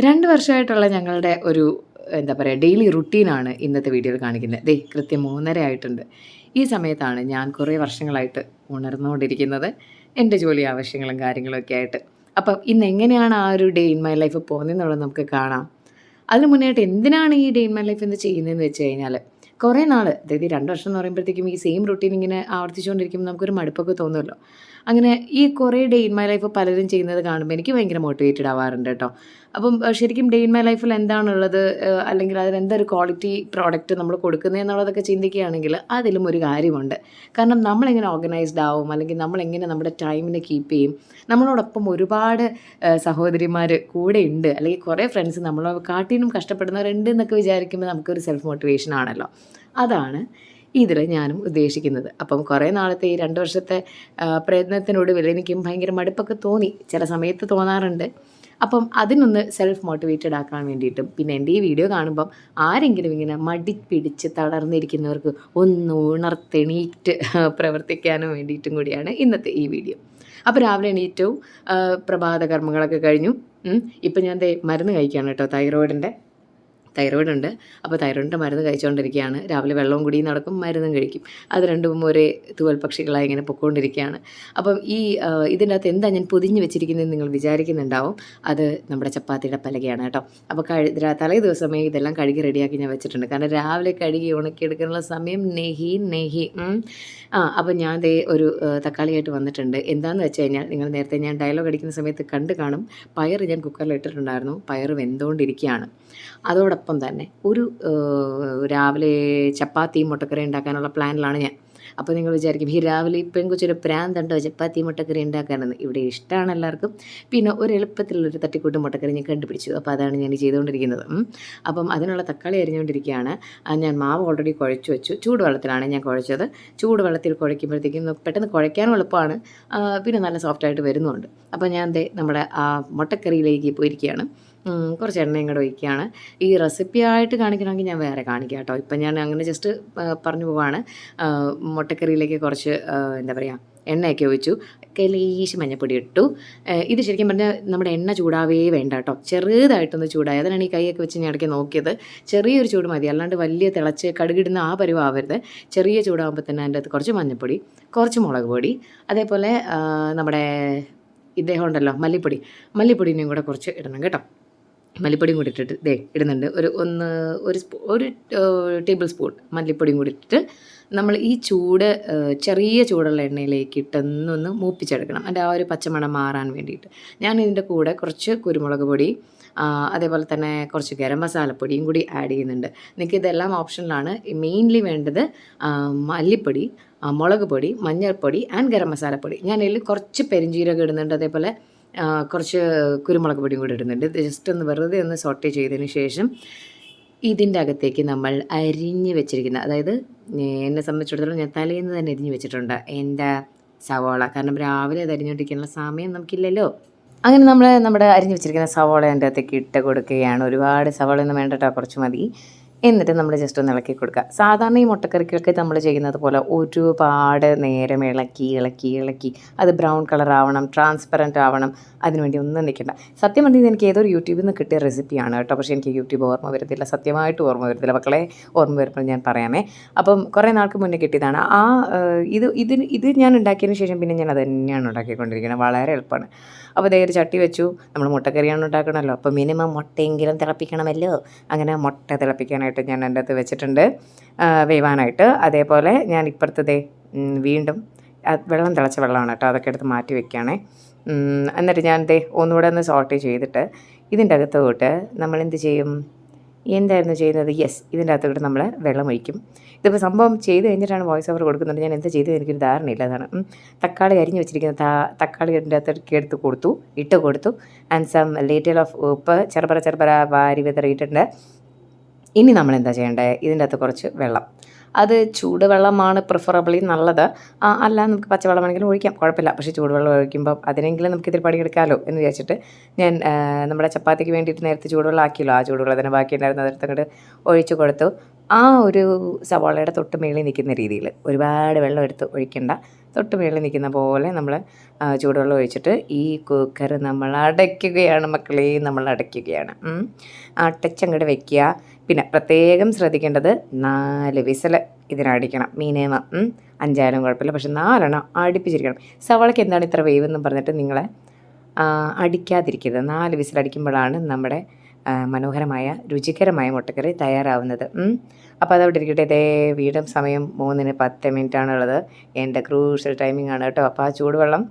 2 വർഷമായിട്ടുള്ള ഞങ്ങളുടെ ഒരു എന്താ പറയുക ഡെയിലി റുട്ടീനാണ് ഇന്നത്തെ വീഡിയോയിൽ കാണിക്കുന്നത്. ദേ കൃത്യം 3:30 ആയിട്ടുണ്ട്. ഈ സമയത്താണ് ഞാൻ കുറേ വർഷങ്ങളായിട്ട് ഉണർന്നുകൊണ്ടിരിക്കുന്നത്. എൻ്റെ ജോലി ആവശ്യങ്ങളും കാര്യങ്ങളൊക്കെ ആയിട്ട്. അപ്പം ഇന്ന് എങ്ങനെയാണ് ആ ഒരു ഡേ ഇൻ മൈ ലൈഫ് പോകുന്നതെന്നുള്ളത് നമുക്ക് കാണാം. അതിന് മുന്നേയായിട്ട് എന്തിനാണ് ഈ ഡേ ഇൻ മൈ ലൈഫ് എന്ന് ചെയ്യുന്നതെന്ന് വെച്ച് കഴിഞ്ഞാൽ കുറേ നാൾ അതായത് 2 വർഷം എന്ന് പറയുമ്പോഴത്തേക്കും ഈ സെയിം റുട്ടീൻ ഇങ്ങനെ ആവർത്തിച്ചുകൊണ്ടിരിക്കുമ്പോൾ നമുക്കൊരു മടുപ്പൊക്കെ തോന്നുമല്ലോ. അങ്ങനെ ഈ കുറേ ഡേ ഇൻ മൈ ലൈഫ് പലരും ചെയ്യുന്നത് കാണുമ്പോൾ എനിക്ക് ഭയങ്കര മോട്ടിവേറ്റഡ് ആവാറുണ്ട് കേട്ടോ. അപ്പം ശരിക്കും ഡേ ഇൻ മൈ ലൈഫിൽ എന്താണുള്ളത്, അല്ലെങ്കിൽ അതിനെന്തൊരു ക്വാളിറ്റി പ്രോഡക്റ്റ് നമ്മൾ കൊടുക്കുന്നതെന്നുള്ളതൊക്കെ ചിന്തിക്കുകയാണെങ്കിൽ അതിലും ഒരു കാര്യമുണ്ട്. കാരണം നമ്മളെങ്ങനെ ഓർഗനൈസ്ഡ് ആവും, അല്ലെങ്കിൽ നമ്മളെങ്ങനെ നമ്മുടെ ടൈമിനെ കീപ്പ് ചെയ്യും. നമ്മളോടൊപ്പം ഒരുപാട് സഹോദരിമാർ കൂടെ ഉണ്ട്, അല്ലെങ്കിൽ കുറേ ഫ്രണ്ട്സ് നമ്മളെ കാട്ടിനും കഷ്ടപ്പെടുന്നവരുണ്ട് എന്നൊക്കെ വിചാരിക്കുമ്പോൾ നമുക്കൊരു സെൽഫ് മോട്ടിവേഷൻ ആണല്ലോ. അതാണ് ഇതിൽ ഞാനും ഉദ്ദേശിക്കുന്നത്. അപ്പം കുറേ നാളത്തെ ഈ 2 വർഷത്തെ പ്രയത്നത്തിനൊടുവിൽ എനിക്കും ഭയങ്കര മടുപ്പൊക്കെ തോന്നി, ചില സമയത്ത് തോന്നാറുണ്ട്. അപ്പം അതിനൊന്ന് സെൽഫ് മോട്ടിവേറ്റഡ് ആക്കാൻ വേണ്ടിയിട്ടും, പിന്നെ എൻ്റെ ഈ വീഡിയോ കാണുമ്പം ആരെങ്കിലും ഇങ്ങനെ മടി പിടിച്ച് തളർന്നിരിക്കുന്നവർക്ക് ഒന്ന് ഉണർത്തെണീറ്റ് പ്രവർത്തിക്കാനും വേണ്ടിയിട്ടും കൂടിയാണ് ഇന്നത്തെ ഈ വീഡിയോ. അപ്പോൾ രാവിലെ എണീറ്റവും പ്രഭാത കർമ്മങ്ങളൊക്കെ കഴിഞ്ഞു. ഇപ്പം ഞാൻ മരുന്ന് കഴിക്കുകയാണ് കേട്ടോ, തൈറോയിഡുണ്ട്. അപ്പോൾ തൈറോയിഡിൻ്റെ മരുന്ന് കഴിച്ചുകൊണ്ടിരിക്കുകയാണ്. രാവിലെ വെള്ളവും കുടിയും നടക്കും, മരുന്നും കഴിക്കും. അത് രണ്ടും ഒരേ തൂവൽ പക്ഷികളായി ഇങ്ങനെ പൊയ്ക്കൊണ്ടിരിക്കുകയാണ്. അപ്പം ഇതിൻ്റെ അകത്ത് എന്താ ഞാൻ പൊതിഞ്ഞ് വെച്ചിരിക്കുന്നതെന്ന് നിങ്ങൾ വിചാരിക്കുന്നുണ്ടാവും. അത് നമ്മുടെ ചപ്പാത്തിയുടെ പലകയാണ് കേട്ടോ. അപ്പോൾ തലേ ദിവസമേ ഇതെല്ലാം കഴുകി റെഡിയാക്കി ഞാൻ വെച്ചിട്ടുണ്ട്. കാരണം രാവിലെ കഴുകി ഉണക്കിയെടുക്കാനുള്ള സമയം നെഹി. അപ്പോൾ ഞാൻ ഒരു തക്കാളിയായിട്ട് വന്നിട്ടുണ്ട്. എന്താണെന്ന് വെച്ച് കഴിഞ്ഞാൽ, നിങ്ങൾ നേരത്തെ ഞാൻ ഡയലോഗ് അടിക്കുന്ന സമയത്ത് കണ്ട് കാണും, പയർ ഞാൻ കുക്കറിൽ ഇട്ടിട്ടുണ്ടായിരുന്നു. പയർ വെന്തുകൊണ്ടിരിക്കുകയാണ്. അതോടൊപ്പം തന്നെ രാവിലെ ചപ്പാത്തിയും മുട്ടക്കറി ഉണ്ടാക്കാനുള്ള പ്ലാനിലാണ് ഞാൻ. അപ്പോൾ നിങ്ങൾ വിചാരിക്കും, ഈ രാവിലെ ഈ പെൺകൊച്ചൊരു പ്രാന്തുണ്ടോ ചപ്പാത്തി മുട്ടക്കറി ഉണ്ടാക്കാനെന്ന്. ഇവിടെ ഇഷ്ടമാണ് എല്ലാവർക്കും. പിന്നെ ഒരു എളുപ്പത്തിലുള്ളൊരു തട്ടിക്കൂട്ട് മുട്ടക്കറി ഞാൻ കണ്ടുപിടിച്ചു. അപ്പോൾ അതാണ് ഞാൻ ചെയ്തുകൊണ്ടിരിക്കുന്നത്. അപ്പം അതിനുള്ള തക്കാളി അരിഞ്ഞുകൊണ്ടിരിക്കുകയാണ്. ഞാൻ മാവ് ഓൾറെഡി കുഴച്ച് വെച്ചു. ചൂടുവെള്ളത്തിലാണ് ഞാൻ കുഴച്ചത്. ചൂടുവെള്ളത്തിൽ കുഴയ്ക്കുമ്പോഴത്തേക്കും പെട്ടെന്ന് കുഴയ്ക്കാനും എളുപ്പമാണ്, പിന്നെ നല്ല സോഫ്റ്റായിട്ട് വരുന്നുമുണ്ട്. അപ്പോൾ ഞാൻ നമ്മുടെ ആ മുട്ടക്കറിയിലേക്ക് പോയിരിക്കുകയാണ്. കുറച്ച് എണ്ണയും കൂടെ ഒഴിക്കുകയാണ്. ഈ റെസിപ്പി ആയിട്ട് കാണിക്കണമെങ്കിൽ ഞാൻ വേറെ കാണിക്കാം കേട്ടോ. ഇപ്പം ഞാൻ അങ്ങനെ ജസ്റ്റ് പറഞ്ഞു പോവാണ്. മുട്ടക്കറിയിലേക്ക് കുറച്ച് എന്താ പറയുക എണ്ണയൊക്കെ ഒഴിച്ചു, ലേശം മഞ്ഞപ്പൊടി ഇട്ടു. ഇത് ശരിക്കും പറഞ്ഞാൽ നമ്മുടെ എണ്ണ ചൂടാവേ വേണ്ട കേട്ടോ, ചെറുതായിട്ടൊന്ന് ചൂടായി. അതിനാണ് ഈ കൈയൊക്കെ വെച്ച് ഞാൻ ഇടയ്ക്ക് നോക്കിയത്. ചെറിയൊരു ചൂട് മതി, അല്ലാണ്ട് വലിയ തിളച്ച് കടുകിടുന്ന ആ പരുവാവരുത്. ചെറിയ ചൂടാകുമ്പോൾ തന്നെ അതിൻ്റെ അകത്ത് കുറച്ച് മഞ്ഞപ്പൊടി, കുറച്ച് മുളക് പൊടി, അതേപോലെ നമ്മുടെ ഇദ്ദേഹം ഉണ്ടല്ലോ മല്ലിപ്പൊടിനെയും കൂടെ കുറച്ച് ഇടണം കേട്ടോ. മല്ലിപ്പൊടിയും കൂടി ഇട്ടിട്ട് ഇടുന്നുണ്ട്. ഒരു ടേബിൾ സ്പൂൺ മല്ലിപ്പൊടിയും കൂടി ഇട്ടിട്ട് നമ്മൾ ഈ ചെറിയ ചൂടുള്ള എണ്ണയിലേക്ക് ഇട്ടൊന്നൊന്ന് മൂപ്പിച്ചെടുക്കണം, അതിൻ്റെ ആ ഒരു പച്ചമണം മാറാൻ വേണ്ടിയിട്ട്. ഞാൻ ഇതിൻ്റെ കൂടെ കുറച്ച് കുരുമുളക് പൊടി, അതേപോലെ തന്നെ കുറച്ച് ഗരം മസാലപ്പൊടിയും കൂടി ആഡ് ചെയ്യുന്നുണ്ട്. നിങ്ങൾക്ക് ഇതെല്ലാം ഓപ്ഷനിലാണ്. മെയിൻലി വേണ്ടത് മല്ലിപ്പൊടി, മുളക് പൊടി, മഞ്ഞൾപ്പൊടി ആൻഡ് ഗരം മസാലപ്പൊടി. ഞാൻ ഇതിൽ കുറച്ച് പെരിഞ്ജീരകം ഇടുന്നുണ്ട്, അതേപോലെ കുറച്ച് കുരുമുളക് പൊടിയും കൂടി ഇടുന്നുണ്ട്. ഇത് ജസ്റ്റ് ഒന്ന് വെറുതെ ഒന്ന് സോട്ടേ ചെയ്തതിന് ശേഷം ഇതിൻ്റെ അകത്തേക്ക് നമ്മൾ അരിഞ്ഞ് വെച്ചിരിക്കുന്ന, അതായത് എന്നെ സംബന്ധിച്ചിടത്തോളം ഞാൻ തലേന്ന് തന്നെ അരിഞ്ഞ് വെച്ചിട്ടുണ്ട് എൻ്റെ സവാള. കാരണം രാവിലെ അത് അരിഞ്ഞുകൊണ്ടിരിക്കാനുള്ള സമയം നമുക്കില്ലല്ലോ. അങ്ങനെ നമ്മുടെ അരിഞ്ഞ് വെച്ചിരിക്കുന്ന സവാള എൻ്റെ അകത്തേക്ക് ഇട്ട് കൊടുക്കുകയാണ്. ഒരുപാട് സവാളയൊന്നും വേണ്ട കേട്ടോ, കുറച്ച് മതി. എന്നിട്ട് നമ്മൾ ജസ്റ്റ് ഒന്ന് ഇളക്കി കൊടുക്കുക. സാധാരണ ഈ മുട്ടക്കറിക്കൊക്കെ നമ്മൾ ചെയ്യുന്നത് പോലെ ഒരുപാട് നേരം ഇളക്കി അത് ബ്രൗൺ കളർ ആവണം, ട്രാൻസ്പെറൻറ്റ് ആവണം, അതിനുവേണ്ടി ഒന്നും നിൽക്കണ്ട. സത്യം പറഞ്ഞാൽ എനിക്ക് ഏതൊരു യൂട്യൂബിൽ നിന്ന് കിട്ടിയ റെസിപ്പിയാണ് കേട്ടോ. പക്ഷേ എനിക്ക് യൂട്യൂബ് ഓർമ്മ വരുന്നില്ല, സത്യമായിട്ട് ഓർമ്മ വരുന്നില്ല മക്കളെ. ഓർമ്മ വരുമ്പോൾ ഞാൻ പറയാമേ. അപ്പം കുറേ നാൾക്ക് മുന്നേ കിട്ടിയതാണ്. ഇത് ഞാൻ ഉണ്ടാക്കിയതിന് ശേഷം പിന്നെ ഞാൻ അത് തന്നെയാണ് ഉണ്ടാക്കിക്കൊണ്ടിരിക്കുന്നത്. വളരെ എളുപ്പമാണ്. അപ്പോൾ ഒരു ചട്ടി വെച്ചു. നമ്മൾ മുട്ടക്കറിയാണ് ഉണ്ടാക്കണമല്ലോ, അപ്പോൾ മിനിമം മുട്ടയെങ്കിലും തിളപ്പിക്കണമല്ലോ. അങ്ങനെ മുട്ട തിളപ്പിക്കാനായിട്ട് ഞാൻ എൻ്റെ അകത്ത് വെച്ചിട്ടുണ്ട്, വേവാനായിട്ട്. അതേപോലെ ഞാൻ ഇപ്പുറത്തതേ വീണ്ടും വെള്ളം തിളച്ച വെള്ളമാണ് കേട്ടോ, അതൊക്കെ എടുത്ത് മാറ്റി വെക്കുകയാണേ. എന്നിട്ട് ഞാൻ ഒന്നുകൂടെ ഒന്ന് സോട്ട് ചെയ്തിട്ട് ഇതിൻ്റെ അകത്തോട്ട് നമ്മൾ എന്ത് ചെയ്യും, എന്തായിരുന്നു ചെയ്യുന്നത്, ഇതിൻ്റെ അകത്തോട്ട് നമ്മൾ വെള്ളം ഒഴിക്കും. ഇതിപ്പോൾ സംഭവം ചെയ്ത് കഴിഞ്ഞിട്ടാണ് വോയിസ് ഓവർ കൊടുക്കുന്നുണ്ട്. ഞാൻ എന്താ ചെയ്തത് എനിക്കൊരു ധാരണയില്ല. അതാണ് തക്കാളി അരിഞ്ഞ് വെച്ചിരിക്കുന്ന തക്കാളി അതിൻ്റെ അകത്തേക്ക് ഇട്ട് കൊടുത്തു. ആൻഡ് സം ലിറ്റിൽ ഓഫ് ഉപ്പ് ചെറുപറ വാരി വിതറിയിട്ടുണ്ട്. ഇനി നമ്മൾ എന്താ ചെയ്യേണ്ടത്, ഇതിൻ്റെ അകത്ത് കുറച്ച് വെള്ളം, അത് ചൂടുവെള്ളമാണ് പ്രിഫറബിളി നല്ലത്. അല്ല നമുക്ക് പച്ചവെള്ളം വേണമെങ്കിലും ഒഴിക്കാം, കുഴപ്പമില്ല. പക്ഷേ ചൂടുവെള്ളം ഒഴിക്കുമ്പം അതിനെങ്കിലും നമുക്കിതിൽ പണിയെടുക്കാമല്ലോ എന്ന് വിചാരിച്ചിട്ട് ഞാൻ നമ്മുടെ ചപ്പാത്തിക്ക് വേണ്ടിയിട്ട് നേരത്തെ ചൂടുവെള്ളം ആക്കിയല്ലോ, ആ ചൂടുവെള്ളത്തിന് ബാക്കിയുണ്ടായിരുന്നു അതെടുത്ത് അങ്ങോട്ട് ഒഴിച്ചു കൊടുത്തു. ആ ഒരു സവാളയുടെ തൊട്ട് മേളിൽ നിൽക്കുന്ന രീതിയിൽ ഒരുപാട് വെള്ളം എടുത്ത് ഒഴിക്കേണ്ട, തൊട്ട് മേളിൽ നിൽക്കുന്ന പോലെ നമ്മൾ ചൂടുവെള്ളം ഒഴിച്ചിട്ട് ഈ കുക്കർ നമ്മൾ അടയ്ക്കുകയാണ് മക്കളെ, നമ്മൾ അടയ്ക്കുകയാണ്. അടച്ചങ്ങോട്ട് വെക്കുക. പിന്നെ പ്രത്യേകം ശ്രദ്ധിക്കേണ്ടത് 4 വിസിൽ ഇതിനടിക്കണം മിനിമം. 5 കുഴപ്പമില്ല, പക്ഷെ 4 അടുപ്പിച്ചിരിക്കണം. സവാളയ്ക്ക് എന്താണ് ഇത്ര വേവെന്നും പറഞ്ഞിട്ട് നിങ്ങൾ അടിക്കാതിരിക്കരുത്. 4 വിസിലടിക്കുമ്പോഴാണ് നമ്മുടെ മനോഹരമായ രുചികരമായ മുട്ടക്കറി തയ്യാറാവുന്നത്. അപ്പോൾ അതവിടെ ഇരിക്കട്ടെ. ഇതേ വീടും സമയം 3:10 എൻ്റെ ക്രൂഷ്യൽ ടൈമിംഗ് ആണ് കേട്ടോ. അപ്പോൾ ആ ചൂടുവെള്ളം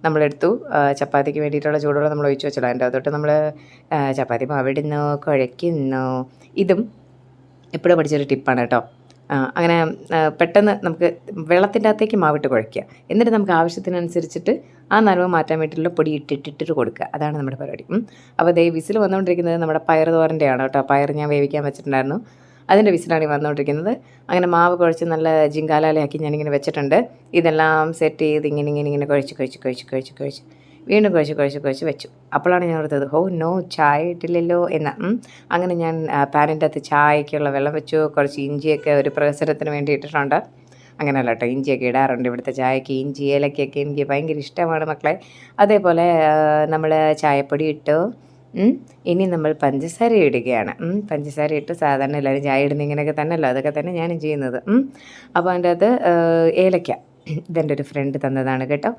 നമ്മളെടുത്തു. ചപ്പാത്തിക്ക് വേണ്ടിയിട്ടുള്ള ചൂടുവെള്ളം നമ്മൾ ഒഴിച്ച് വെച്ചല്ലോ. അതിൻ്റെ അകത്തോട്ട് നമ്മൾ ചപ്പാത്തി മാവിടുന്നു, കുഴയ്ക്കുന്നു. ഇതും എപ്പോഴും പഠിച്ചൊരു ടിപ്പാണ് കേട്ടോ. അങ്ങനെ പെട്ടെന്ന് നമുക്ക് വെള്ളത്തിൻ്റെ അകത്തേക്ക് മാവിട്ട് കുഴയ്ക്കുക. എന്നിട്ട് നമുക്ക് ആവശ്യത്തിനനുസരിച്ചിട്ട് ആ നനവ് മാറ്റാൻ വേണ്ടിയിട്ടുള്ള പൊടി ഇട്ടിട്ട് കൊടുക്കുക. അതാണ് നമ്മുടെ പരിപാടി. അപ്പോൾ ദേ വിസിൽ വന്നുകൊണ്ടിരിക്കുന്നത് നമ്മുടെ പയർ തോരൻ്റെയാണ് കേട്ടോ. പയർ ഞാൻ വേവിക്കാൻ വെച്ചിട്ടുണ്ടായിരുന്നു, അതിൻ്റെ വിസിലാണ് ഈ വന്നുകൊണ്ടിരിക്കുന്നത്. അങ്ങനെ മാവ് കുഴച്ച് നല്ല ജിങ്കാലാലയാക്കി ഞാനിങ്ങനെ വെച്ചിട്ടുണ്ട്. ഇതെല്ലാം സെറ്റ് ചെയ്ത് ഇങ്ങനെ കുഴച്ച് വീണ്ടും കുഴച്ച് വെച്ചു. അപ്പോഴാണ് ഞാൻ ഓർത്തത്, നോ ചായ ഇട്ടില്ലല്ലോ എന്ന്. അങ്ങനെ ഞാൻ പാനിൻ്റെ അകത്ത് ചായക്കുള്ള വെള്ളം വെച്ചു. കുറച്ച് ഇഞ്ചിയൊക്കെ ഒരു പ്രസരത്തിന് വേണ്ടി ഇട്ടിട്ടുണ്ട്. അങ്ങനെയല്ല കേട്ടോ, ഇഞ്ചിയൊക്കെ ഇടാറുണ്ട് ഇവിടുത്തെ ചായക്ക്. ഇഞ്ചി ഏലക്കൊക്കെ എനിക്ക് ഭയങ്കര ഇഷ്ടമാണ് മക്കളെ. അതേപോലെ നമ്മൾ ചായപ്പൊടി ഇട്ടു. ഇനി നമ്മൾ പഞ്ചസാര ഇടുകയാണ്. പഞ്ചസാര ഇട്ട് സാധാരണ എല്ലാവരും ചായ ഇടുന്ന ഇങ്ങനെയൊക്കെ തന്നെയല്ലോ, അതൊക്കെ തന്നെ ഞാനും ചെയ്യുന്നത്. അപ്പോൾ അതിൻ്റെ അത് ഏലക്ക ഇതെൻ്റെ ഒരു ഫ്രണ്ട് തന്നതാണ് കേട്ടോ.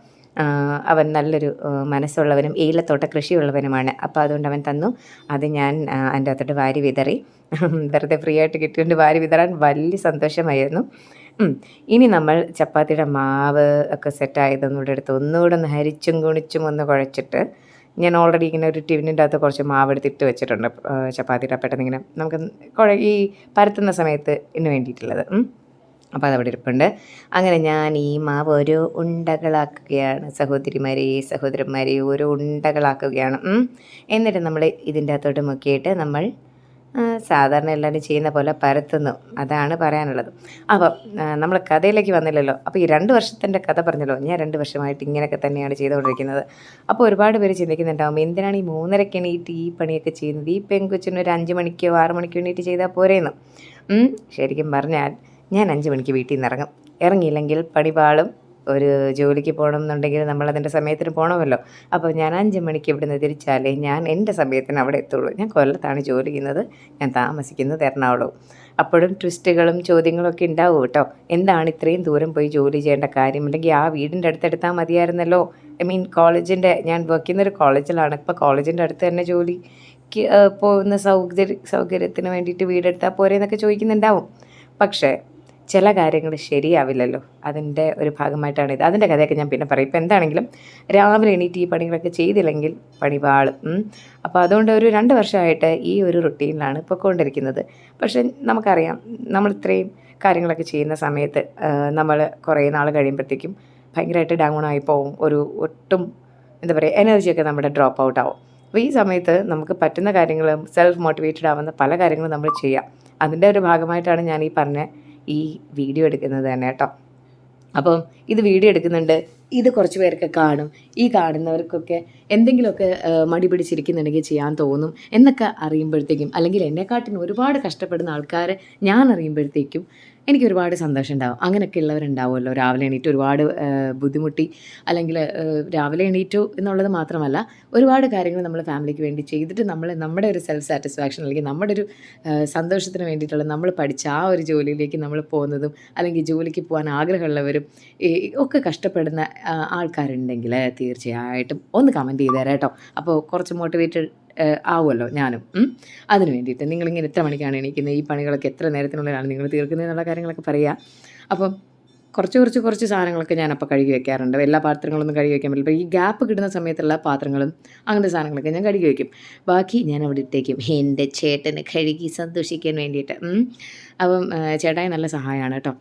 അവൻ നല്ലൊരു മനസ്സുള്ളവനും ഏലത്തോട്ട കൃഷിയുള്ളവനുമാണ്. അപ്പോൾ അതുകൊണ്ട് അവൻ തന്നു. അത് ഞാൻ അതിൻ്റെ അകത്തോട്ട് വാരി വിതറി. വെറുതെ ഫ്രീ ആയിട്ട് കിട്ടിയോണ്ട് വാരി വിതറാൻ വലിയ സന്തോഷമായിരുന്നു. ഇനി നമ്മൾ ചപ്പാത്തിയുടെ മാവ് ഒക്കെ സെറ്റായതൊന്നുകൂടെ എടുത്ത് ഒന്നുകൂടെ ഒന്ന് ഹരിച്ചും കുണിച്ചും ഒന്ന് കുഴച്ചിട്ട്, ഞാൻ ഓൾറെഡി ഇങ്ങനെ ഒരു ടിന്നിൻ്റെ അകത്ത് കുറച്ച് മാവ് എടുത്തിട്ട് വെച്ചിട്ടുണ്ട്. ചപ്പാത്തിയുടെ പെട്ടെന്ന് ഇങ്ങനെ നമുക്ക് ഈ പരത്തുന്ന സമയത്ത് ഇതിന് വേണ്ടിയിട്ടുള്ളത്. അപ്പോൾ അതവിടെ ഇരിപ്പുണ്ട്. അങ്ങനെ ഞാൻ ഈ മാവ് ഓരോ ഉണ്ടകളാക്കുകയാണ്. സഹോദരന്മാരെ ഓരോ ഉണ്ടകളാക്കുകയാണ്. എന്നിട്ട് നമ്മൾ ഇതിൻ്റെ അകത്തോട്ട് മുക്കിയിട്ട് നമ്മൾ സാധാരണ എല്ലാവരും ചെയ്യുന്ന പോലെ പരത്തുന്നു. അതാണ് പറയാനുള്ളത്. അപ്പം നമ്മൾ കഥയിലേക്ക് വന്നില്ലല്ലോ. അപ്പോൾ ഈ 2 വർഷത്തിൻ്റെ കഥ പറഞ്ഞല്ലോ. ഞാൻ 2 വർഷമായിട്ട് ഇങ്ങനെയൊക്കെ തന്നെയാണ് ചെയ്തുകൊണ്ടിരിക്കുന്നത്. അപ്പോൾ ഒരുപാട് പേര് ചിന്തിക്കുന്നുണ്ടാവും, എന്തിനാണ് ഈ 3:30 എണീറ്റ് ഈ പണിയൊക്കെ ചെയ്യുന്നത്? ഈ പെൺകൊച്ചിന് ഒരു 5 മണിക്കോ 6 മണിക്കോ എണീറ്റ് ചെയ്താൽ പോരേന്ന്. ശരിക്കും പറഞ്ഞാൽ ഞാൻ 5 മണിക്ക് വീട്ടിൽ നിന്ന് ഇറങ്ങും. ഇറങ്ങിയില്ലെങ്കിൽ പണി പാളും. ഒരു ജോലിക്ക് പോകണം എന്നുണ്ടെങ്കിൽ നമ്മളതിൻ്റെ സമയത്തിന് പോകണമല്ലോ. അപ്പോൾ ഞാൻ 5 മണിക്ക് ഇവിടുന്ന് തിരിച്ചാലേ ഞാൻ എൻ്റെ സമയത്തിന് അവിടെ എത്തുള്ളൂ. ഞാൻ കൊല്ലത്താണ് ജോലി ചെയ്യുന്നത്, ഞാൻ താമസിക്കുന്നത് എറണാകുളവും. അപ്പോഴും ട്വിസ്റ്റുകളും ചോദ്യങ്ങളും ഒക്കെ ഉണ്ടാവും കേട്ടോ. എന്താണ് ഇത്രയും ദൂരം പോയി ജോലി ചെയ്യേണ്ട കാര്യം? അല്ലെങ്കിൽ ആ വീടിൻ്റെ അടുത്തെടുത്താൽ മതിയായിരുന്നല്ലോ. കോളേജിൻ്റെ, ഞാൻ വർക്ക് ചെയ്യുന്നൊരു കോളേജിലാണ്. ഇപ്പോൾ കോളേജിൻ്റെ അടുത്ത് തന്നെ ജോലിക്ക് പോകുന്ന സൗകര്യത്തിന് വേണ്ടിയിട്ട് വീടെടുത്താൽ പോരെ എന്നൊക്കെ ചോദിക്കുന്നുണ്ടാവും. പക്ഷേ ചില കാര്യങ്ങൾ ശരിയാവില്ലല്ലോ. അതിൻ്റെ ഒരു ഭാഗമായിട്ടാണ് ഇത്. അതിൻ്റെ കഥയൊക്കെ ഞാൻ പിന്നെ പറയും. ഇപ്പോൾ എന്താണെങ്കിലും രാവിലെ എണീറ്റ് ഈ പണികളൊക്കെ ചെയ്തില്ലെങ്കിൽ പണി പാളും. അപ്പോൾ അതുകൊണ്ട് ഒരു 2 വർഷമായിട്ട് ഈ ഒരു റുട്ടീനിലാണ് പൊയ്ക്കൊണ്ടിരിക്കുന്നത്. പക്ഷേ നമുക്കറിയാം, നമ്മൾ ഇത്രയും കാര്യങ്ങളൊക്കെ ചെയ്യുന്ന സമയത്ത് നമ്മൾ കുറേ നാൾ കഴിയുമ്പോഴത്തേക്കും ഭയങ്കരമായിട്ട് ഡൗൺ ആയി പോവും. ഒട്ടും എന്താ പറയുക, എനർജിയൊക്കെ നമ്മുടെ ഡ്രോപ്പ് ഔട്ട് ആവും. അപ്പോൾ ഈ സമയത്ത് നമുക്ക് പറ്റുന്ന കാര്യങ്ങളും സെൽഫ് മോട്ടിവേറ്റഡ് ആവുന്ന പല കാര്യങ്ങളും നമ്മൾ ചെയ്യാം. അതിൻ്റെ ഒരു ഭാഗമായിട്ടാണ് ഞാൻ ഈ പറഞ്ഞ ഈ വീഡിയോ എടുക്കുന്നത് തന്നെ കേട്ടോ. അപ്പം ഇത് വീഡിയോ എടുക്കുന്നുണ്ട്, ഇത് കുറച്ച് പേർക്ക് കാണും. ഈ കാണുന്നവർക്കൊക്കെ എന്തെങ്കിലുമൊക്കെ മടി പിടിച്ചിരിക്കുന്നുണ്ടെങ്കിൽ ചെയ്യാൻ തോന്നും എന്നൊക്കെ അറിയുമ്പോഴത്തേക്കും, അല്ലെങ്കിൽ എന്നെക്കാട്ടിന് ഒരുപാട് കഷ്ടപ്പെടുന്ന ആൾക്കാരെ ഞാൻ അറിയുമ്പോഴത്തേക്കും എനിക്ക് ഒരുപാട് സന്തോഷം ഉണ്ടാവും. അങ്ങനെയൊക്കെ ഉള്ളവരുണ്ടാവുമല്ലോ. രാവിലെ എണീറ്റ് ഒരുപാട് ബുദ്ധിമുട്ടി, അല്ലെങ്കിൽ രാവിലെ എണീറ്റു എന്നുള്ളത് മാത്രമല്ല, ഒരുപാട് കാര്യങ്ങൾ നമ്മൾ ഫാമിലിക്ക് വേണ്ടി ചെയ്തിട്ട് നമ്മുടെ ഒരു സെൽഫ് സാറ്റിസ്ഫാക്ഷൻ, അല്ലെങ്കിൽ നമ്മുടെ ഒരു സന്തോഷത്തിന് വേണ്ടിയിട്ടുള്ള നമ്മൾ പഠിച്ച ആ ഒരു ജോലിയിലേക്ക് നമ്മൾ പോകുന്നതും, അല്ലെങ്കിൽ ജോലിക്ക് പോകാൻ ആഗ്രഹമുള്ളവരും ഒക്കെ കഷ്ടപ്പെടുന്ന ആൾക്കാരുണ്ടെങ്കിൽ തീർച്ചയായിട്ടും ഒന്ന് കമൻറ്റ് ചെയ്ത് തരാം കേട്ടോ. അപ്പോൾ കുറച്ച് മോട്ടിവേറ്റഡ് ആവുമല്ലോ ഞാനും. അതിന് വേണ്ടിയിട്ട് നിങ്ങളിങ്ങനെ എത്ര മണിക്കാണ് എണീക്കുന്നത്, ഈ പണികളൊക്കെ എത്ര നേരത്തിനുള്ളിലാണ് നിങ്ങൾ തീർക്കുന്നത് എന്നുള്ള കാര്യങ്ങളൊക്കെ പറയുക. അപ്പം കുറച്ച് സാധനങ്ങളൊക്കെ ഞാനപ്പോൾ കഴുകി വെക്കാറുണ്ട്. എല്ലാ പാത്രങ്ങളൊന്നും കഴുകി വെക്കാൻ പറ്റില്ല. ഇപ്പോൾ ഈ ഗ്യാപ്പ് കിട്ടുന്ന സമയത്തുള്ള പാത്രങ്ങളും അങ്ങനത്തെ സാധനങ്ങളൊക്കെ ഞാൻ കഴുകി വയ്ക്കും. ബാക്കി ഞാൻ അവിടെ ഇട്ടേക്കും എൻ്റെ ചേട്ടന് കഴുകി സന്തോഷിക്കാൻ വേണ്ടിയിട്ട്. അപ്പം ചേട്ടായി നല്ല സഹായമാണ് കേട്ടോ.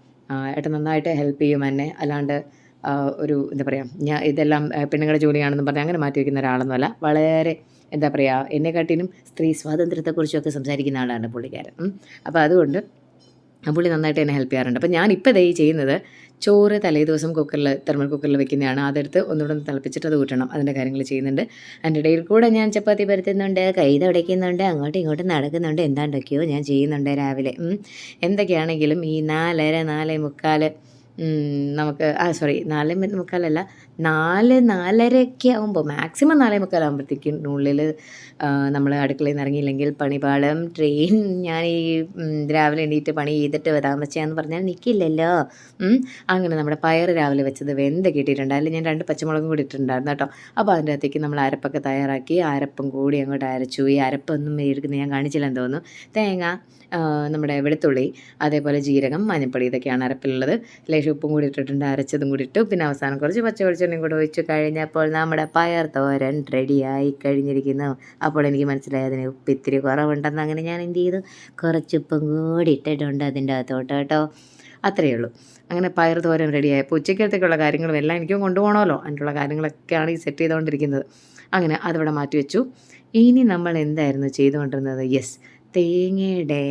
ഏട്ടൻ നന്നായിട്ട് ഹെൽപ്പ് ചെയ്യും എന്നെ. അല്ലാണ്ട് ഒരു എന്താ പറയുക, ഞാൻ ഇതെല്ലാം പെണ്ണുങ്ങളുടെ ജോലിയാണെന്ന് പറഞ്ഞ് അങ്ങനെ മാറ്റി വയ്ക്കുന്ന ഒരാളൊന്നുമല്ല. വളരെ എന്താ പറയുക, എന്നെക്കാട്ടിനും സ്ത്രീ സ്വാതന്ത്ര്യത്തെക്കുറിച്ചൊക്കെ സംസാരിക്കുന്ന ആളാണ് പുള്ളിക്കാരൻ. അപ്പോൾ അതുകൊണ്ട് പുള്ളി നന്നായിട്ട് എന്നെ ഹെൽപ്പ് ചെയ്യാറുണ്ട്. അപ്പോൾ ഞാനിപ്പോൾ ദേ ചെയ്യുന്നത്, ചോറ് തലേ ദിവസം തെർമൽ കുക്കറിൽ വെക്കുന്നതാണ്. അതെടുത്ത് ഒന്നുകൂടെ തിളപ്പിച്ചിട്ട് അത് ഊറ്റണം. അതിൻ്റെ കാര്യങ്ങൾ ചെയ്യുന്നുണ്ട്. അതിൻ്റെ ഇടയിൽ കൂടെ ഞാൻ ചപ്പാത്തി പരത്തുന്നുണ്ട്, കൈ തുടയ്ക്കുന്നുണ്ട്, അങ്ങോട്ടും ഇങ്ങോട്ടും നടക്കുന്നുണ്ട്, എന്താണ്ടൊക്കെയോ ഞാൻ ചെയ്യുന്നുണ്ട് രാവിലെ. എന്തൊക്കെയാണെങ്കിലും ഈ 4:30, 4:45 നമുക്ക് സോറി 4:45 4:00-4:30 ആകുമ്പോൾ മാക്സിമം 4:45 ആകുമ്പോഴത്തേക്കും ഉള്ളിൽ നമ്മൾ അടുക്കളയിൽ നിന്ന് ഇറങ്ങിയില്ലെങ്കിൽ പണിപാളം ട്രെയിൻ ഞാൻ ഈ രാവിലെ എണീറ്റ് പണി ചെയ്തിട്ട് താമസിച്ചാന്ന് പറഞ്ഞാൽ നിൽക്കില്ലല്ലോ. അങ്ങനെ നമ്മുടെ പയർ രാവിലെ വെച്ചത് വെന്ത് കിട്ടിയിട്ടുണ്ട്. അതിൽ ഞാൻ 2 പച്ചമുളകും കൂടി ഇട്ടിട്ടുണ്ടായിരുന്നു കേട്ടോ. അപ്പോൾ അതിൻ്റെ അകത്തേക്ക് നമ്മൾ അരപ്പൊക്കെ തയ്യാറാക്കി അരപ്പും കൂടി അങ്ങോട്ട് അരച്ചു. ഈ അരപ്പൊന്നും എടുക്കുന്നത് ഞാൻ കാണിച്ചില്ലെന്ന് തോന്നുന്നു. തേങ്ങ, നമ്മുടെ വെളുത്തുള്ളി, അതേപോലെ ജീരകം, മഞ്ഞൾപ്പൊടി, ഇതൊക്കെയാണ് അരപ്പിലുള്ളത്. ലേശം ഉപ്പും കൂടി ഇട്ടിട്ടുണ്ട്, അരച്ചതും കൂടി ഇട്ടു. പിന്നെ അവസാനം കുറച്ച് പച്ച വെളിച്ചെണ്ണയും കൂടെ ഒഴിച്ച് കഴിഞ്ഞപ്പോൾ നമ്മുടെ പയർ തോരൻ റെഡിയായി കഴിഞ്ഞിരിക്കുന്നു. അപ്പോൾ എനിക്ക് മനസ്സിലായി അതിന് ഉപ്പ് ഇത്തിരി കുറവുണ്ടെന്ന്. അങ്ങനെ ഞാൻ എന്ത് ചെയ്തു, കുറച്ച് ഉപ്പും കൂടി ഇട്ടിട്ടുണ്ട് അതിൻ്റെ അകത്തോട്ട് കേട്ടോ. അത്രയേ ഉള്ളൂ. അങ്ങനെ പയർ തോരൻ റെഡിയായി. അപ്പോൾ ഉച്ചക്കലത്തേക്കുള്ള കാര്യങ്ങളും എല്ലാം എനിക്കും കൊണ്ടുപോകണമല്ലോ. അതിനുള്ള കാര്യങ്ങളൊക്കെയാണ് ഈ സെറ്റ് ചെയ്തുകൊണ്ടിരിക്കുന്നത്. അങ്ങനെ അതിവിടെ മാറ്റി വെച്ചു. ഇനി നമ്മൾ എന്തായിരുന്നു ചെയ്തുകൊണ്ടിരുന്നത്? യെസ്, തേങ്ങയുടെ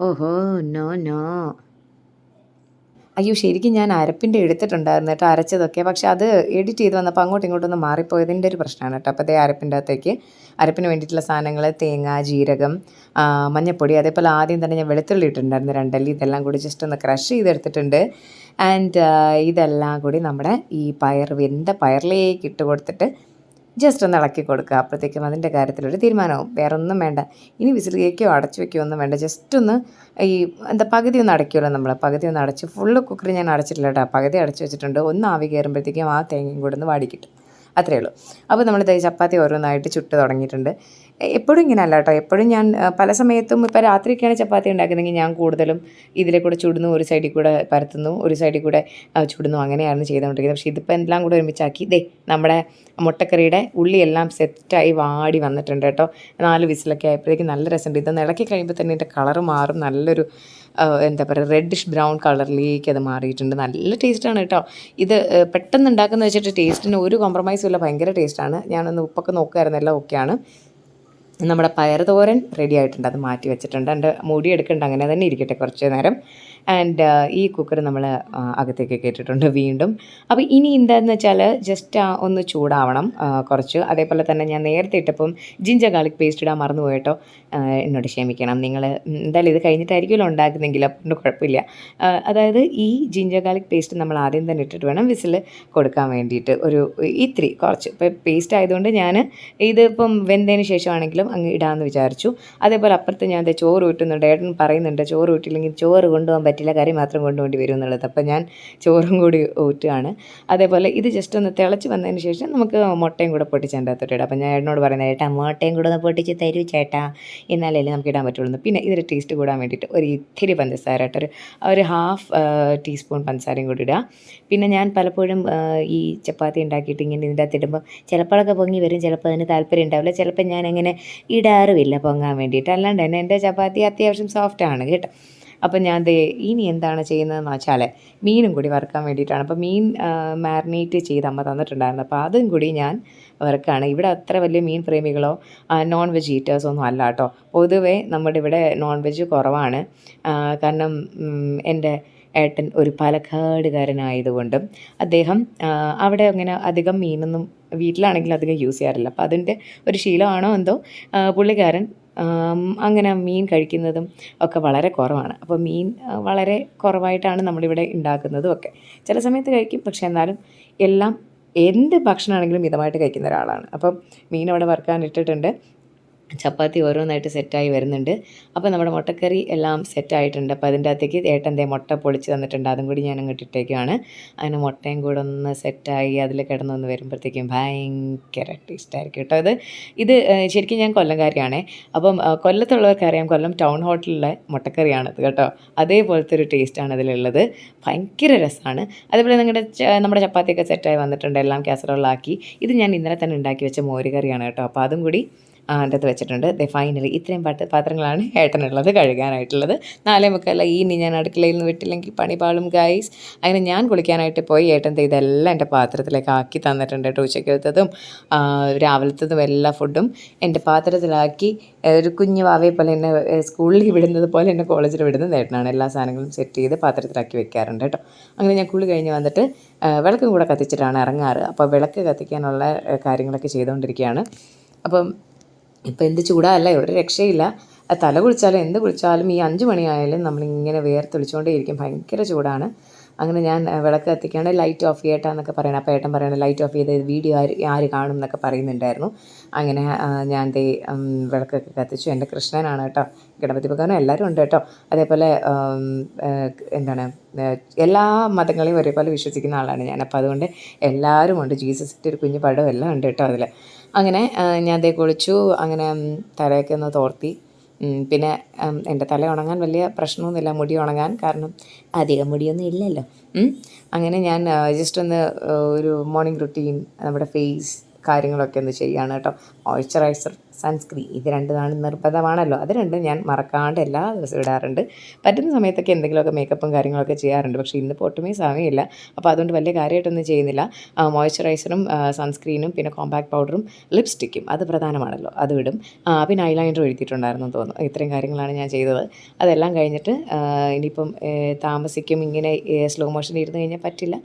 ഓഹോ നോ അയ്യോ, ശരിക്കും ഞാൻ അരപ്പിൻ്റെ എടുത്തിട്ടുണ്ടായിരുന്നു കേട്ടോ, അരച്ചതൊക്കെ. പക്ഷെ അത് എഡിറ്റ് ചെയ്ത് വന്നപ്പോൾ അങ്ങോട്ടും ഇങ്ങോട്ടൊന്ന് മാറിപ്പോയതിൻ്റെ ഒരു പ്രശ്നമാണ് കേട്ടോ. അപ്പോൾ അതേ അരപ്പിൻ്റെ അകത്തേക്ക് അരപ്പിന് വേണ്ടിയിട്ടുള്ള സാധനങ്ങൾ തേങ്ങ, ജീരകം, മഞ്ഞൾപ്പൊടി, അതേപോലെ ആദ്യം തന്നെ ഞാൻ വെളുത്തുള്ളി ഇട്ടിട്ടുണ്ടായിരുന്നു 2 അല്ലി. ഇതെല്ലാം കൂടി ജസ്റ്റ് ഒന്ന് ക്രഷ് ചെയ്തെടുത്തിട്ടുണ്ട്. ആൻഡ് ഇതെല്ലാം കൂടി നമ്മുടെ ഈ വെന്ത പയറിലേക്ക് ഇട്ട് കൊടുത്തിട്ട് ജസ്റ്റ് ഒന്ന് ഇളക്കി കൊടുക്കുക. അപ്പോഴത്തേക്കും അതിൻ്റെ കാര്യത്തിലൊരു തീരുമാനവും. വേറെ ഒന്നും വേണ്ട. ഇനി വിസിൽ കേൾക്കുകയോ അടച്ചു വയ്ക്കുകയോ ഒന്നും വേണ്ട. ജസ്റ്റ് ഒന്ന് പകുതി ഒന്ന് അടയ്ക്കുമല്ലോ നമ്മൾ. പകുതി ഒന്ന് അടച്ച്, ഫുള്ള് കുക്കർ ഞാൻ അടച്ചിട്ടില്ല കേട്ടോ, പകുതി അടച്ചു വെച്ചിട്ടുണ്ട്. ഒന്ന് ആവി കയറുമ്പോഴത്തേക്കും ആ തേങ്ങയും കൂടെ ഒന്ന് വാടിക്കിട്ടും. അത്രയേ ഉള്ളൂ. അപ്പോൾ നമ്മൾ ചപ്പാത്തി ഓരോന്നായിട്ട് ചുട്ട് തുടങ്ങിയിട്ടുണ്ട്. എപ്പോഴും ഇങ്ങനെ അല്ല കേട്ടോ. എപ്പോഴും ഞാൻ പല സമയത്തും ഇപ്പോൾ രാത്രിയൊക്കെയാണ് ചപ്പാത്തി ഉണ്ടാക്കുന്നതെങ്കിൽ ഞാൻ കൂടുതലും ഇതിലെ കൂടെ ചുടുന്നു, ഒരു സൈഡിൽ കൂടെ പരത്തുന്നു, ഒരു സൈഡിൽ കൂടെ ചുടുന്നു, അങ്ങനെയായിരുന്നു ചെയ്തുകൊണ്ടിരിക്കുന്നത്. പക്ഷേ ഇതിപ്പോൾ എല്ലാം കൂടെ ഒരുമിച്ചാക്കി നമ്മുടെ മുട്ടക്കറിയുടെ ഉള്ളിയെല്ലാം സെറ്റായി വാടി വന്നിട്ടുണ്ട് കേട്ടോ. 4 വിസിലൊക്കെ ആയപ്പോഴേക്കും നല്ല രസമുണ്ട്. ഇതൊന്ന് ഇളക്കി കഴിയുമ്പോൾ തന്നെ ഇതിൻ്റെ കളറ് മാറും. നല്ലൊരു റെഡിഷ് ബ്രൗൺ കളറിലേക്ക് അത് മാറിയിട്ടുണ്ട്. നല്ല ടേസ്റ്റാണ് കേട്ടോ. ഇത് പെട്ടെന്ന് ഉണ്ടാക്കുന്ന വെച്ചിട്ട് ടേസ്റ്റിന് ഒരു കോംപ്രമൈസും ഇല്ല. ഭയങ്കര ടേസ്റ്റാണ്. ഞാനൊന്ന് ഉപ്പൊക്കെ നോക്കുമായിരുന്നു, എല്ലാം ഓക്കെയാണ്. നമ്മുടെ പയർ തോരൻ റെഡി ആയിട്ടുണ്ട്. അത് മാറ്റി വെച്ചിട്ടുണ്ട്. എൻ്റെ മുടി എടുക്കേണ്ട, അങ്ങനെ തന്നെ ഇരിക്കട്ടെ കുറച്ച് നേരം. ആൻഡ് ഈ കുക്കർ നമ്മൾ അകത്തേക്ക് ഇട്ടിട്ടുണ്ട് വീണ്ടും. അപ്പോൾ ഇനി എന്താണെന്ന് വെച്ചാൽ ജസ്റ്റ് ഒന്ന് ചൂടാവണം കുറച്ച്. അതേപോലെ തന്നെ ഞാൻ നേരത്തെ ഇട്ടപ്പം ജിഞ്ചർ ഗാർലിക് പേസ്റ്റ് ഇടാൻ മറന്നു പോയിട്ടോ, എന്നോട് ക്ഷമിക്കണം. നിങ്ങൾ എന്തായാലും ഇത് കഴിഞ്ഞിട്ടായിരിക്കുമല്ലോ ഉണ്ടാക്കുന്നെങ്കിൽ, അതുകൊണ്ട് കുഴപ്പമില്ല. അതായത് ഈ ജിഞ്ചർ ഗാർലിക് പേസ്റ്റ് നമ്മൾ ആദ്യം തന്നെ ഇട്ടിട്ട് വേണം വിസിൽ കൊടുക്കാൻ വേണ്ടിയിട്ട്. ഇത്തിരി കുറച്ച് ഇപ്പോൾ പേസ്റ്റ് ആയതുകൊണ്ട് ഞാൻ ഇതിപ്പം വെന്തതിന് ശേഷമാണെങ്കിലും അങ്ങ് ഇടാമെന്ന് വിചാരിച്ചു. അതേപോലെ അപ്പുറത്ത് ഞാൻ ചോറ് ഊറ്റുന്നുണ്ട്. ഏട്ടൻ പറയുന്നുണ്ട് ചോറ് ഊറ്റില്ലെങ്കിൽ ചോറ് കൊണ്ടുപോകാൻ പറ്റില്ല, കറി മാത്രം കൊണ്ടുപോകേണ്ടി വരും എന്നുള്ളത്. അപ്പോൾ ഞാൻ ചോറും കൂടി ഊറ്റുകയാണ്. അതേപോലെ ഇത് ജസ്റ്റ് ഒന്ന് തിളച്ച് വന്നതിന് ശേഷം നമുക്ക് മുട്ടയും കൂടെ പൊട്ടിച്ചതിൻ്റെ അകത്തോട്ട് ഇടാം. അപ്പോൾ ഞാൻ ഏട്ടനോട് പറയുന്നത്, ഏട്ടാ മുട്ടയും കൂടെ ഒന്ന് പൊട്ടിച്ച് തരൂ ചേട്ടാ, എന്നാലല്ലേ നമുക്ക് ഇടാൻ പറ്റുള്ളൂ. പിന്നെ ഇതിൽ ടേസ്റ്റ് കൂടാൻ വേണ്ടിയിട്ട് ഒരു ഇത്തിരി പഞ്ചസാര ഇട്ട് ഒരു 1/2 ടീസ്പൂൺ പഞ്ചസാരയും കൂടി ഇടുക. പിന്നെ ഞാൻ പലപ്പോഴും ഈ ചപ്പാത്തി ഉണ്ടാക്കിയിട്ട് ഇങ്ങനെ ഇതിൻ്റെ അകത്ത് ഇടുമ്പോൾ ചിലപ്പോഴൊക്കെ പൊങ്ങി വരും, ചിലപ്പോൾ അതിന് താല്പര്യം ഉണ്ടാവില്ല. ചിലപ്പോൾ ഞാൻ അങ്ങനെ ഇടാറുമില്ല പൊങ്ങാൻ വേണ്ടിയിട്ട്. അല്ലാണ്ട് തന്നെ എൻ്റെ ചപ്പാത്തി അത്യാവശ്യം സോഫ്റ്റാണ് കേട്ടോ. അപ്പം ഞാൻ ഇനി എന്താണ് ചെയ്യുന്നതെന്ന് വെച്ചാൽ മീനും കൂടി വറുക്കാൻ വേണ്ടിയിട്ടാണ്. അപ്പോൾ മീൻ മാരിനേറ്റ് ചെയ്ത് അമ്മ തന്നിട്ടുണ്ടായിരുന്നു. അപ്പോൾ അതും കൂടി ഞാൻ വറുക്കുകയാണ്. ഇവിടെ അത്ര വലിയ മീൻ പ്രേമികളോ നോൺ വെജ് ഈറ്റേഴ്സോ ഒന്നും അല്ല കേട്ടോ. പൊതുവേ നമ്മുടെ ഇവിടെ നോൺ വെജ് കുറവാണ്. കാരണം എൻ്റെ ഏട്ടൻ ഒരു പാലക്കാടുകാരനായതുകൊണ്ടും അദ്ദേഹം അവിടെ അങ്ങനെ അധികം മീനൊന്നും വീട്ടിലാണെങ്കിൽ അധികം യൂസ് ചെയ്യാറില്ല. അപ്പോൾ അതിൻ്റെ ഒരു ശീലമാണോ എന്തോ പുള്ളിക്കാരൻ അങ്ങനെ മീൻ കഴിക്കുന്നതും ഒക്കെ വളരെ കുറവാണ്. അപ്പോൾ മീൻ വളരെ കുറവായിട്ടാണ് നമ്മളിവിടെ ഉണ്ടാക്കുന്നതും ഒക്കെ. ചില സമയത്ത് കഴിക്കും, പക്ഷേ എന്നാലും എന്ത് ഭക്ഷണമാണെങ്കിലും മിതമായിട്ട് കഴിക്കുന്ന ഒരാളാണ്. അപ്പം മീൻ അവിടെ വറുക്കാൻ ഇട്ടിട്ടുണ്ട്. ചപ്പാത്തി ഓരോന്നായിട്ട് സെറ്റായി വരുന്നുണ്ട്. അപ്പോൾ നമ്മുടെ മുട്ടക്കറി എല്ലാം സെറ്റായിട്ടുണ്ട്. അപ്പോൾ അതിൻ്റെ അകത്തേക്ക് ഏട്ടൻ്റെ മുട്ട പൊളിച്ച് തന്നിട്ടുണ്ട്. അതും കൂടി ഞാൻ അങ്ങോട്ട് ഇട്ടേക്കുവാണ്. അതിന് മുട്ടയും കൂടെ ഒന്ന് സെറ്റായി അതിൽ കിടന്നൊന്ന് വരുമ്പോഴത്തേക്കും ഭയങ്കര ടേസ്റ്റായിരിക്കും കേട്ടോ. ഇത് ശരിക്കും ഞാൻ കൊല്ലംകാരിയാണേ. അപ്പം കൊല്ലത്തുള്ളവർക്ക് അറിയാം, കൊല്ലം ടൗൺ ഹോട്ടലിലെ മുട്ടക്കറിയാണിത് കേട്ടോ. അതേപോലത്തെ ഒരു ടേസ്റ്റാണ് ഇതിലുള്ളത്. ഭയങ്കര രസമാണ്. അതേപോലെ നമ്മുടെ ചപ്പാത്തിയൊക്കെ സെറ്റായി വന്നിട്ടുണ്ട്. എല്ലാം കാസറോളാക്കി. ഇത് ഞാൻ ഇന്നലെ തന്നെ ഉണ്ടാക്കി വെച്ച മോരുകറിയാണ് കേട്ടോ. അപ്പോൾ അതും കൂടി അതിൻ്റെ അകത്ത് വെച്ചിട്ടുണ്ട്. ഫൈനലി ഇത്രയും പാത്രങ്ങളാണ് ഏട്ടനുള്ളത് കഴുകാനായിട്ടുള്ളത്. 4:45 ഇനി ഞാൻ അടുക്കളയിൽ നിന്ന് വിട്ടില്ലെങ്കിൽ പണിപാളും ഗൈസ്. അങ്ങനെ ഞാൻ കുളിക്കാനായിട്ട് പോയി. ഏട്ടൻ ഇതെല്ലാം എൻ്റെ പാത്രത്തിലേക്ക് ആക്കി തന്നിട്ടുണ്ട് കേട്ടോ. ഉച്ചക്കലത്തതും രാവിലത്തതും എല്ലാ ഫുഡും എൻ്റെ പാത്രത്തിലാക്കി ഒരു കുഞ്ഞു വാവയെ പോലെ എന്നെ സ്കൂളിൽ വിടുന്നത് പോലെ എന്നെ കോളേജിൽ വിടുന്നത് ഏട്ടനാണ്. എല്ലാ സാധനങ്ങളും സെറ്റ് ചെയ്ത് പാത്രത്തിലാക്കി വെക്കാറുണ്ട് കേട്ടോ. അങ്ങനെ ഞാൻ കുളി കഴിഞ്ഞ് വന്നിട്ട് വിളക്കും കൂടെ കത്തിച്ചിട്ടാണ് ഇറങ്ങാറ്. അപ്പോൾ വിളക്ക് കത്തിക്കാനുള്ള കാര്യങ്ങളൊക്കെ ചെയ്തുകൊണ്ടിരിക്കുകയാണ്. അപ്പം ഇപ്പോൾ എന്ത് ചൂടാല്ലേ, ഒരു രക്ഷയില്ല. തല കുളിച്ചാലും എന്ത് കുളിച്ചാലും ഈ 5 മണിയായാലും നമ്മളിങ്ങനെ വിയർത്തൊലിച്ചുകൊണ്ടേയിരിക്കും. ഭയങ്കര ചൂടാണ്. അങ്ങനെ ഞാൻ വിളക്ക് കത്തിക്കാണ്ട് ലൈറ്റ് ഓഫ് ചെയ്യട്ടാന്നൊക്കെ പറയണം. അപ്പോൾ ഏട്ടൻ പറയണം ലൈറ്റ് ഓഫ് ചെയ്ത് വീഡിയോ ആര് കാണും എന്നൊക്കെ പറയുന്നുണ്ടായിരുന്നു. അങ്ങനെ ഞാൻ വിളക്കൊക്കെ കത്തിച്ചു. എൻ്റെ കൃഷ്ണനാണ് കേട്ടോ, ഗണപതി ഭഗവാനും എല്ലാവരും ഉണ്ട് കേട്ടോ. അതേപോലെ എന്താണ് എല്ലാ മതങ്ങളെയും ഒരേപോലെ വിശ്വസിക്കുന്ന ആളാണ് ഞാൻ. അപ്പോൾ അതുകൊണ്ട് എല്ലാവരും ഉണ്ട്. ജീസസിൻ്റെ ഒരു കുഞ്ഞു പടം എല്ലാം ഉണ്ട് കേട്ടോ അതിൽ. അങ്ങനെ ഞാൻ കുളിച്ചു. അങ്ങനെ തലയൊക്കെ ഒന്ന് തോർത്തി. പിന്നെ എൻ്റെ തല ഉണങ്ങാൻ വലിയ പ്രശ്നമൊന്നുമില്ല, മുടി ഉണങ്ങാൻ, കാരണം അധികം മുടിയൊന്നും ഇല്ലല്ലോ. അങ്ങനെ ഞാൻ ജസ്റ്റ് ഒന്ന് ഒരു മോർണിംഗ് റുട്ടീൻ, നമ്മുടെ ഫേസ് കാര്യങ്ങളൊക്കെ ഒന്ന് ചെയ്യുകയാണ് കേട്ടോ. മോയ്സ്ചറൈസർ, സൺസ്ക്രീൻ, ഇത് രണ്ടുമാണ് നിർബന്ധമാണല്ലോ. അത് രണ്ടും ഞാൻ മറക്കാണ്ട് എല്ലാ ദിവസവും ഇടാറുണ്ട്. പറ്റുന്ന സമയത്തൊക്കെ എന്തെങ്കിലുമൊക്കെ മേക്കപ്പും കാര്യങ്ങളൊക്കെ ചെയ്യാറുണ്ട്. പക്ഷേ ഇന്നിപ്പോൾ ഒട്ടുമേ സമയമില്ല. അപ്പോൾ അതുകൊണ്ട് വലിയ കാര്യമായിട്ടൊന്നും ചെയ്യുന്നില്ല. മോയ്സ്ചറൈസറും സൺസ്ക്രീനും പിന്നെ കോമ്പാക്ട് പൗഡറും ലിപ്സ്റ്റിക്കും അത് പ്രധാനമാണല്ലോ, അത് ഇടും. പിന്നെ ഐലൈനർ എഴുതിയിട്ടുണ്ടായിരുന്നു തോന്നുന്നു. ഇത്രയും കാര്യങ്ങളാണ് ഞാൻ ചെയ്തത്. അതെല്ലാം കഴിഞ്ഞിട്ട് ഇനിയിപ്പം താമസിക്കും, ഇങ്ങനെ സ്ലോ മോഷനിൽ ഇരുന്ന് കഴിഞ്ഞാൽ പറ്റില്ല.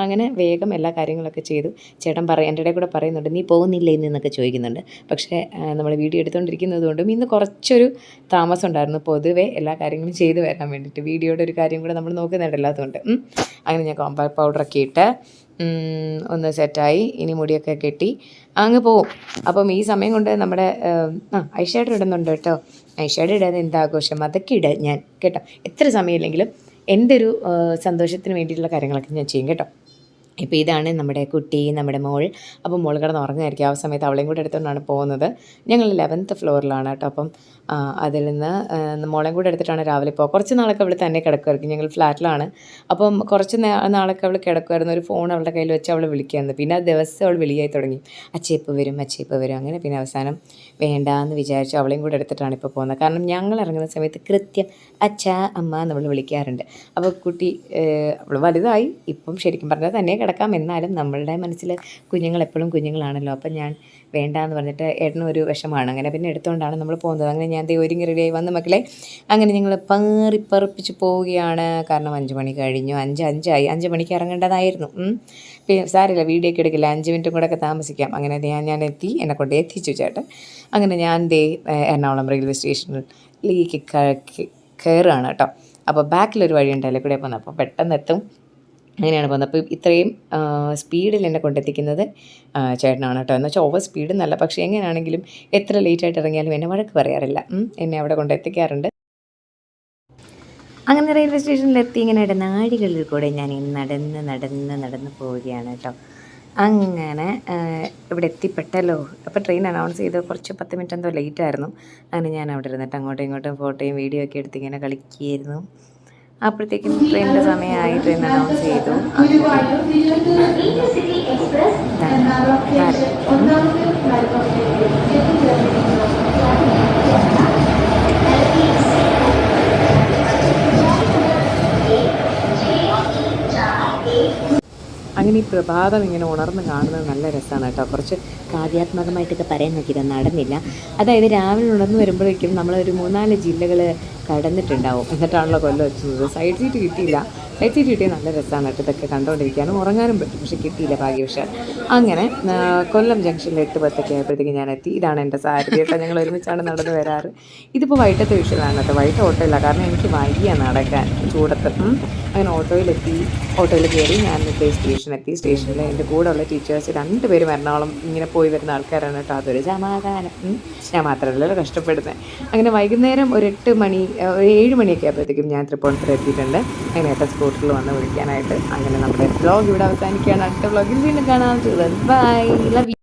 അങ്ങനെ വേഗം എല്ലാ കാര്യങ്ങളൊക്കെ ചെയ്തു. ചേട്ടൻ എൻ്റെ ഇടയിൽ കൂടെ പറയുന്നുണ്ട് നീ പോകുന്നില്ല എന്നൊക്കെ ചോദിക്കുന്നുണ്ട്. പക്ഷേ നമ്മൾ വീഡിയോ എടുത്തുകൊണ്ടിരിക്കുന്നത് കൊണ്ടും ഇന്ന് കുറച്ചൊരു താമസം ഉണ്ടായിരുന്നു. പൊതുവേ എല്ലാ കാര്യങ്ങളും ചെയ്തു വരാൻ വേണ്ടിയിട്ട് വീഡിയോയുടെ ഒരു കാര്യം കൂടെ നമ്മൾ നോക്കുന്നുണ്ടല്ലോ, അതുകൊണ്ട്. അങ്ങനെ ഞാൻ കോമ്പാക്ട് പൗഡറൊക്കെ ഇട്ട് ഒന്ന് സെറ്റായി. ഇനി മുടിയൊക്കെ കെട്ടി അങ്ങ് പോവും. അപ്പം ഈ സമയം കൊണ്ട് നമ്മുടെ ഐഷാഡോ ഇടുന്നുണ്ട് കേട്ടോ. ഐഷാഡോ ഇടാതെ എന്താഘോഷം, അതൊക്കെ ഇടാം ഞാൻ കേട്ടോ. എത്ര സമയമില്ലെങ്കിലും എൻ്റെ ഒരു സന്തോഷത്തിന് വേണ്ടിയിട്ടുള്ള കാര്യങ്ങളൊക്കെ ഞാൻ ചെയ്യും കേട്ടോ. ഇപ്പോൾ ഇതാണ് നമ്മുടെ കുട്ടി, നമ്മുടെ മോൾ. അപ്പോൾ മോൾ കിടന്ന് ഉറങ്ങുമായിരിക്കും. ആ സമയത്ത് അവളെയും കൂടെ എടുത്തുകൊണ്ടാണ് പോകുന്നത്. ഞങ്ങൾ 11th ഫ്ലോറിലാണ് കേട്ടോ. അപ്പം അതിൽ നിന്ന് മോളെയും കൂടെ എടുത്തിട്ടാണ് രാവിലെ പോകുക. കുറച്ച് നാളൊക്കെ അവൾ തന്നെ കിടക്കുമായിരിക്കും. ഞങ്ങൾ ഫ്ലാറ്റിലാണ്. അപ്പം കുറച്ച് നാളൊക്കെ അവൾ കിടക്കുമായിരുന്നു. ഒരു ഫോൺ അവളുടെ കയ്യിൽ വെച്ച് അവൾ വിളിക്കുമായിരുന്നു. പിന്നെ ആ ദിവസം അവൾ വിളിയായി തുടങ്ങി, അച്ഛയിപ്പോൾ വരും, അച്ഛയിപ്പോൾ വരും. അങ്ങനെ പിന്നെ അവസാനം വേണ്ടാന്ന് വിചാരിച്ചു അവളെയും കൂടെ എടുത്തിട്ടാണ് ഇപ്പോൾ പോകുന്നത്. കാരണം ഞങ്ങൾ ഇറങ്ങുന്ന സമയത്ത് കൃത്യം അച്ഛാ അമ്മ നമ്മൾ വിളിക്കാറുണ്ട്. അപ്പോൾ കുട്ടി അവൾ വലുതായി. ഇപ്പം ശരിക്കും പറഞ്ഞാൽ തന്നെ കിടക്കാം. എന്നാലും നമ്മളുടെ മനസ്സിൽ കുഞ്ഞുങ്ങൾ എപ്പോഴും കുഞ്ഞുങ്ങളാണല്ലോ. അപ്പം ഞാൻ വേണ്ടാന്ന് പറഞ്ഞിട്ട് ഏട്ടനും ഒരു വിഷമാണ്. അങ്ങനെ പിന്നെ എടുത്തുകൊണ്ടാണ് നമ്മൾ പോകുന്നത്. അങ്ങനെ ഞാൻ ഒരുങ്ങി റെഡിയായി വന്ന മക്കളെ. അങ്ങനെ ഞങ്ങൾ പറപ്പിച്ച് പോവുകയാണ്. കാരണം 5 മണി കഴിഞ്ഞു, 5:05 5 മണിക്ക് ഇറങ്ങേണ്ടതായിരുന്നു. പിന്നെ സാരില്ല, വീഡിയോ ഒക്കെ എടുക്കില്ല, 5 മിനിറ്റും കൂടെ ഒക്കെ താമസിക്കാം. അങ്ങനെ ഞാൻ എത്തി, എന്നെ കൊണ്ട് എത്തിച്ചു ചേട്ടൻ. അങ്ങനെ ഞാൻ എറണാകുളം റെയിൽവേ സ്റ്റേഷനിലേക്ക് കയറുകയാണ് കേട്ടോ. അപ്പോൾ ബാക്കിലൊരു വഴിയുണ്ട്, അതിൽ കൂടെ പോകുന്നത്. അപ്പോൾ പെട്ടെന്ന് എത്തും. അങ്ങനെയാണ് പോകുന്നത്. അപ്പോൾ ഇത്രയും സ്പീഡിൽ എന്നെ കൊണ്ടെത്തിക്കുന്നത് ചേട്ടനാണ് കേട്ടോ. എന്ന് വെച്ചാൽ ഓവർ സ്പീഡ് എന്നല്ല, പക്ഷേ എങ്ങനെയാണെങ്കിലും എത്ര ലേറ്റായിട്ട് ഇറങ്ങിയാലും എന്നെ വഴക്ക് പറയാറില്ല. എന്നെ അവിടെ കൊണ്ടെത്തിക്കാറുണ്ട്. അങ്ങനെ റെയിൽവേ സ്റ്റേഷനിലെത്തി. ഇങ്ങനെ ഇടനാഴികളിൽ കൂടെ ഞാൻ നടന്ന് പോവുകയാണ് കേട്ടോ. അങ്ങനെ ഇവിടെ എത്തിപ്പെട്ടല്ലോ. അപ്പോൾ ട്രെയിൻ അനൗൺസ് ചെയ്ത് കുറച്ച് 10 മിനിറ്റ് എന്തോ ലേറ്റായിരുന്നു. അങ്ങനെ ഞാൻ അവിടെ ഇരുന്നിട്ട് അങ്ങോട്ടും ഇങ്ങോട്ടും ഫോട്ടോയും വീഡിയോ ഒക്കെ എടുത്ത് ഇങ്ങനെ കളിക്കുകയായിരുന്നു. അപ്പോഴത്തേക്കും ട്രെയിനിൻ്റെ സമയമായി. ട്രെയിൻ അനൗൺസ് ചെയ്തു. അങ്ങനെ ഈ പ്രഭാതം ഇങ്ങനെ ഉണർന്ന് കാണുന്നത് നല്ല രസമാണ് കേട്ടോ. കുറച്ച് കാവ്യാത്മകമായിട്ടൊക്കെ പറയാൻ നോക്കിയത് നടന്നില്ല. അതായത് രാവിലെ ഉണർന്ന് വരുമ്പോഴേക്കും നമ്മളൊരു 3-4 ജില്ലകൾ കടന്നിട്ടുണ്ടാവും. എന്നിട്ടാണല്ലോ കൊല്ലം എത്തുന്നത്. സൈഡ് സീറ്റ് കിട്ടിയില്ല. സൈഡ് സീറ്റ് കിട്ടിയാൽ നല്ല രസമാണ് കേട്ടോ. ഇതൊക്കെ കണ്ടുകൊണ്ടിരിക്കാനും ഉറങ്ങാനും പറ്റും. പക്ഷേ കിട്ടിയില്ല ഭാഗ്യവശാൽ. അങ്ങനെ കൊല്ലം ജംഗ്ഷനിൽ 8:10 ആയപ്പോഴത്തേക്ക് ഞാൻ എത്തി. ഇതാണ് എൻ്റെ സാരഥി കേട്ടോ. ഞങ്ങൾ ഒരുമിച്ചാണ് നടന്ന് വരാറ്. ഇതിപ്പോൾ വൈകിട്ടത്തെ വിഷയമാണ് കേട്ടോ. വൈകിട്ട് ഓട്ടോ ഇല്ല, കാരണം എനിക്ക് വയ്യ നടക്കാൻ ചൂടത്ത്. അങ്ങനെ ഓട്ടോയിൽ കയറി ഞാൻ സ്റ്റേഷനെത്തി. സ്റ്റേഷനിൽ എൻ്റെ കൂടെ ഉള്ള ടീച്ചേഴ്സ് 2 പേരും എറണാകുളം ഇങ്ങനെ പോയി വരുന്ന ആൾക്കാരാണ് കേട്ടോ. അതൊരു സമാധാനം. ഞാൻ മാത്രമല്ലല്ലോ കഷ്ടപ്പെടുന്നത്. അങ്ങനെ വൈകുന്നേരം ഒരു 7 മണിയൊക്കെ ആയപ്പോഴത്തേക്കും ഞാൻ തൃപ്പൂണിത്തുറ എത്തിയിട്ടുണ്ട്. അങ്ങനെ ഏട്ടൻ സ്കൂട്ടറിൽ വന്ന് വിളിക്കാനായിട്ട്. അങ്ങനെ നമ്മുടെ വ്ളോഗ് ഇവിടെ അവസാനിക്കുകയാണ്. അടുത്ത വ്ളോഗിൽ വീണ്ടും കാണാം. Bye, love U.